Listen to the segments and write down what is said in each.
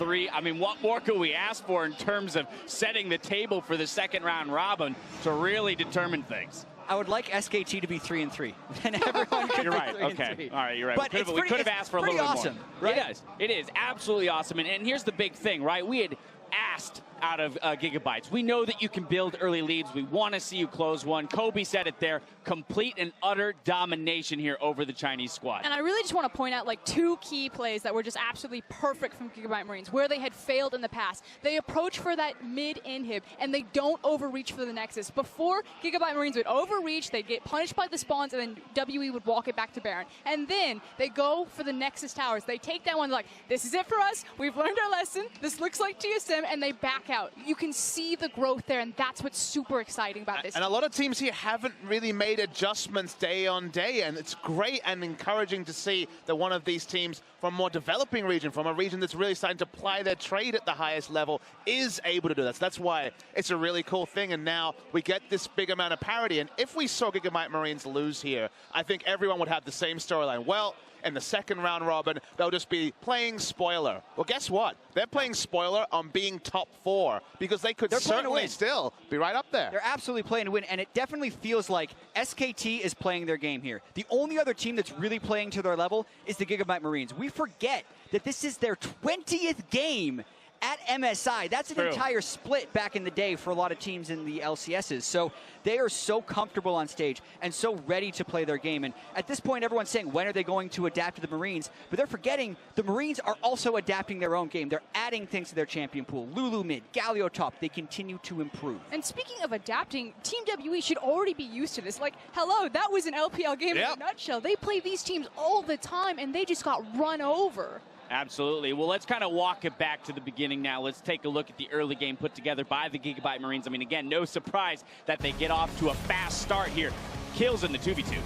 3. I mean, what more could we ask for in terms of setting the table for the second round robin to really determine things? I would like SKT to be 3-3. Then everyone could You're be right. 3-3. Okay. All right. You're right. But we could have asked for a little bit awesome, more. right? It is. It is absolutely awesome. And here's the big thing, right? We had asked out of Gigabytes. We know that you can build early leads. We want to see you close one. Kobe said it there. Complete and utter domination here over the Chinese squad. And I really just want to point out like 2 key plays that were just absolutely perfect from Gigabyte Marines, where they had failed in the past. They approach for that mid inhib, and they don't overreach for the Nexus. Before, Gigabyte Marines would overreach, they'd get punished by the spawns, and then WE would walk it back to Baron. And then they go for the Nexus towers. They take that one, like, this is it for us. We've learned our lesson. This looks like TSM, and they back out. You can see the growth there, and that's what's super exciting about this. And a lot of teams here haven't really made adjustments day on day, and it's great and encouraging to see that one of these teams from a more developing region, from a region that's really starting to ply their trade at the highest level, is able to do that. So that's why it's a really cool thing, and now we get this big amount of parity. And if we saw Gigabyte Marines lose here, I think everyone would have the same storyline. Well, in the second round robin, they'll just be playing spoiler. Well, guess what? They're playing spoiler on being top 4 because they could certainly still be right up there. They're absolutely playing to win, and it definitely feels like SKT is playing their game here. The only other team that's really playing to their level is the Gigabyte Marines. We forget that this is their 20th game at MSI. That's an entire split back in the day for a lot of teams in the LCSs. So they are so comfortable on stage and so ready to play their game. And at this point, everyone's saying, when are they going to adapt to the Marines? But they're forgetting the Marines are also adapting their own game. They're adding things to their champion pool. Lulu mid, Galio top. They continue to improve. And speaking of adapting, Team WE should already be used to this. Like, hello, that was an LPL game in a nutshell. They play these teams all the time, and they just got run over. Absolutely. Well, let's kind of walk it back to the beginning now. Let's take a look at the early game put together by the Gigabyte Marines. I mean, again, no surprise that they get off to a fast start here. Kills in the 2v2.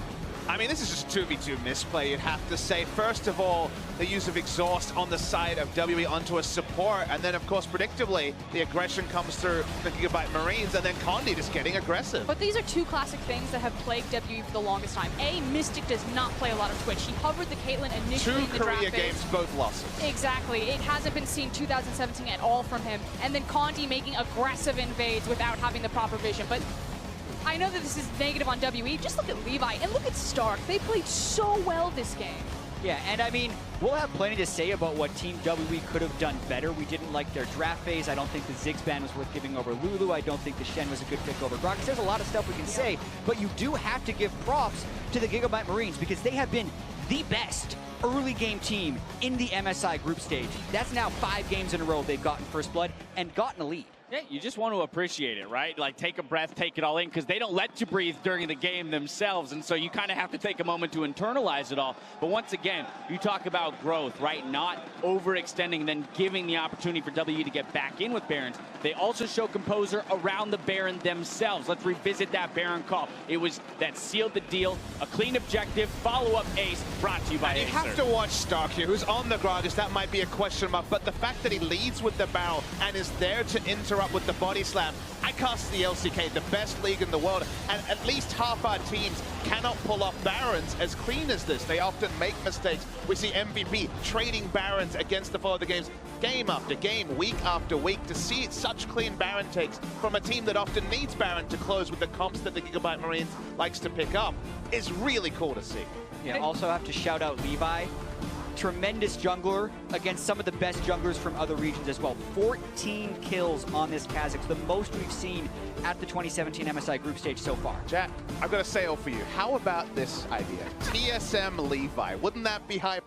I mean, this is just 2v2 misplay, you'd have to say. First of all, the use of exhaust on the side of WE onto a support, and then, of course, predictably, the aggression comes through the Gigabyte Marines, and then Condi just getting aggressive. But these are 2 classic things that have plagued WE for the longest time. A, Mystic does not play a lot of Twitch. He hovered the Caitlyn initially in the draft 2 Korea games, both losses. Exactly. It hasn't been seen 2017 at all from him. And then Condi making aggressive invades without having the proper vision. But I know that this is negative on WE. Just look at Levi and look at Stark. They played so well this game. Yeah, and I mean, we'll have plenty to say about what Team WE could have done better. We didn't like their draft phase. I don't think the Ziggs ban was worth giving over Lulu. I don't think the Shen was a good pick over Gragas. There's a lot of stuff we can say, but you do have to give props to the Gigabyte Marines because they have been the best early game team in the MSI group stage. That's now 5 games in a row they've gotten first blood and gotten a lead. Yeah, you just want to appreciate it, right? Like, take a breath, take it all in, because they don't let you breathe during the game themselves, and so you kind of have to take a moment to internalize it all. But once again, you talk about growth, right? Not overextending and then giving the opportunity for WE to get back in with Barons. They also show composure around the Baron themselves. Let's revisit that Baron call. It was that sealed the deal, a clean objective, follow-up ace, brought to you by You have to watch Stark here, who's on the Gragas. That might be a question mark, but the fact that he leads with the barrel and is there to interrupt with the body slam. I cast the LCK, the best league in the world, and at least half our teams cannot pull off Barons as clean as this. They often make mistakes. We see MVP trading Barons against the flow of the games, game after game, week after week. To see such clean Baron takes from a team that often needs Baron to close with the comps that the Gigabyte Marines likes to pick up is really cool to see. Yeah, also have to shout out Levi. Tremendous jungler against some of the best junglers from other regions as well. 14 kills on this Kha'Zix, the most we've seen at the 2017 MSI group stage so far. Jack, I've got a sale for you. How about this idea? TSM Levi, wouldn't that be hype?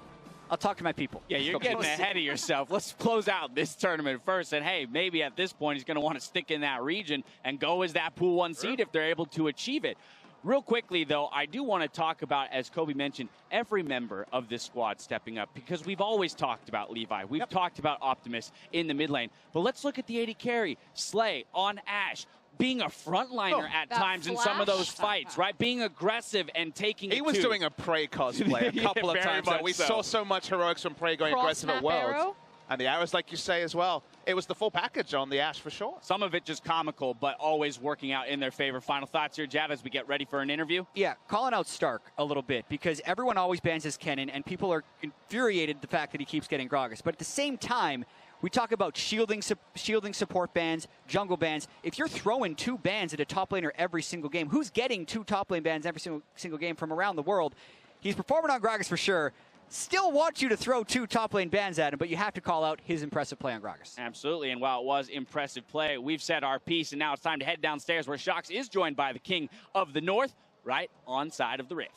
I'll talk to my people. Yeah, you're getting ahead of yourself. Let's close out this tournament first. And hey, maybe at this point he's going to want to stick in that region and go as that pool 1 seed if they're able to achieve it. Real quickly, though, I do want to talk about, as Kobe mentioned, every member of this squad stepping up, because we've always talked about Levi. We've talked about Optimus in the mid lane. But let's look at the AD carry, Slay on Ashe, being a frontliner at times in some of those fights, right? Being aggressive and taking He was doing a Prey cosplay a couple of times. We saw so much heroics from Prey going aggressive at Worlds. And the arrows, like you say as well, it was the full package on the Ashe for sure. Some of it just comical, but always working out in their favor. Final thoughts here, Jav, as we get ready for an interview? Yeah, calling out Stark a little bit because everyone always bans his Kennen, and people are infuriated the fact that he keeps getting Gragas. But at the same time, we talk about shielding support bans, jungle bans. If you're throwing 2 bans at a top laner every single game, who's getting 2 top lane bans every single game from around the world? He's performing on Gragas for sure. Still want you to throw 2 top lane bans at him, but you have to call out his impressive play on Gragas. Absolutely, and while it was impressive play, we've said our piece, and now it's time to head downstairs where Shox is joined by the King of the North, right on side of the Rift.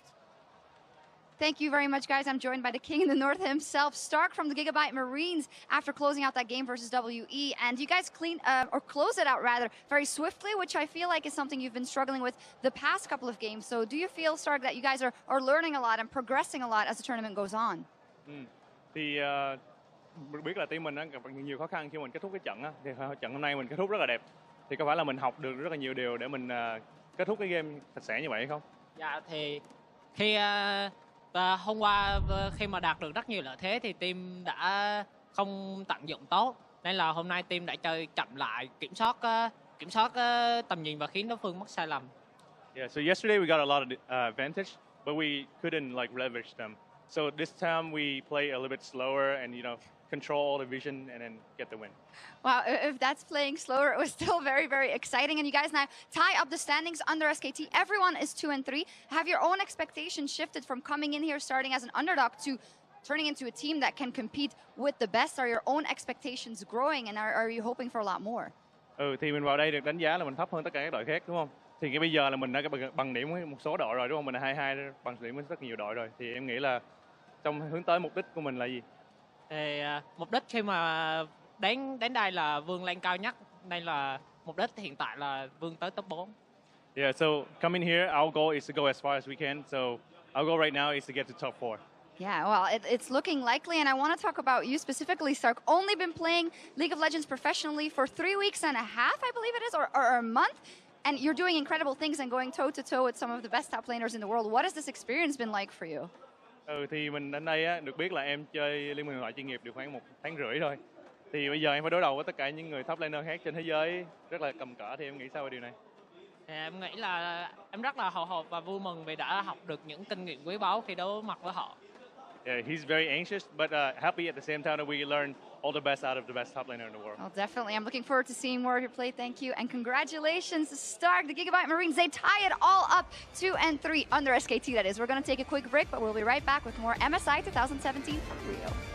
Thank you very much, guys. I'm joined by the King in the North himself, Stark from the Gigabyte Marines, after closing out that game versus WE. And you guys close it out rather very swiftly, which I feel like is something you've been struggling with the past couple of games. So do you feel, Stark, that you guys are learning a lot and progressing a lot as the tournament goes on? Thì biết là team mình gặp nhiều khó khăn khi mình kết thúc cái trận á. Thì trận hôm nay mình kết thúc rất là đẹp. Thì có phải là mình học được rất là nhiều điều để mình kết thúc cái game sạch sẽ như vậy hay không? Dạ thì khi hôm qua khi mà đạt được rất nhiều lợi thế thì team đã không tận dụng tốt, nên là hôm nay team đã chơi chậm lại, kiểm soát tầm nhìn và khiến đối phương mất sai lầm. Yeah, so yesterday we got a lot of advantage, but we couldn't like leverage them. So this time we play a little bit slower and control the vision and then get the win. Wow, if that's playing slower, it was still very, very exciting. And you guys now tie up the standings under SKT. Everyone is 2-3. Have your own expectations shifted from coming in here starting as an underdog to turning into a team that can compete with the best? Are your own expectations growing, and are you hoping for a lot more? Thì mình vào đây được đánh giá là mình thấp hơn tất cả các đội khác, đúng không? Thì cái bây giờ là mình đã bằng điểm với một số đội rồi, đúng không? Mình là 22 bằng điểm với rất nhiều đội rồi. Thì em nghĩ là trong hướng tới mục đích của mình là gì? Thì mục đích khi mà đến đây là vươn lên cao nhất, nên là mục đích hiện tại là vươn tới top 4. Yeah, so coming here, our goal is to go as far as we can. So our goal right now is to get to top 4. Yeah, well, it's looking likely, and I want to talk about you specifically, Stark. Only been playing League of Legends professionally for 3 weeks and a half, I believe it is, or a month, and you're doing incredible things and going toe-to-toe with some of the best top laners in the world. What has this experience been like for you? Thì mình đến đây á, được biết là em chơi Liên minh huyền thoại chuyên nghiệp được khoảng 1 tháng rưỡi thôi. Thì bây giờ em phải đối đầu với tất cả những người top laner khác trên thế giới rất là cầm cỡ, thì em nghĩ sao về điều này? Em nghĩ là em rất là hồi hộp và vui mừng vì đã học được những kinh nghiệm quý báu khi đối mặt với họ. Yeah, he's very anxious, but happy at the same time that we learn all the best out of the best top laner in the world. Well, definitely. I'm looking forward to seeing more of your play. Thank you. And congratulations, Stark, the Gigabyte Marines. They tie it all up 2-3 under SKT, that is. We're going to take a quick break, but we'll be right back with more MSI 2017 from Rio.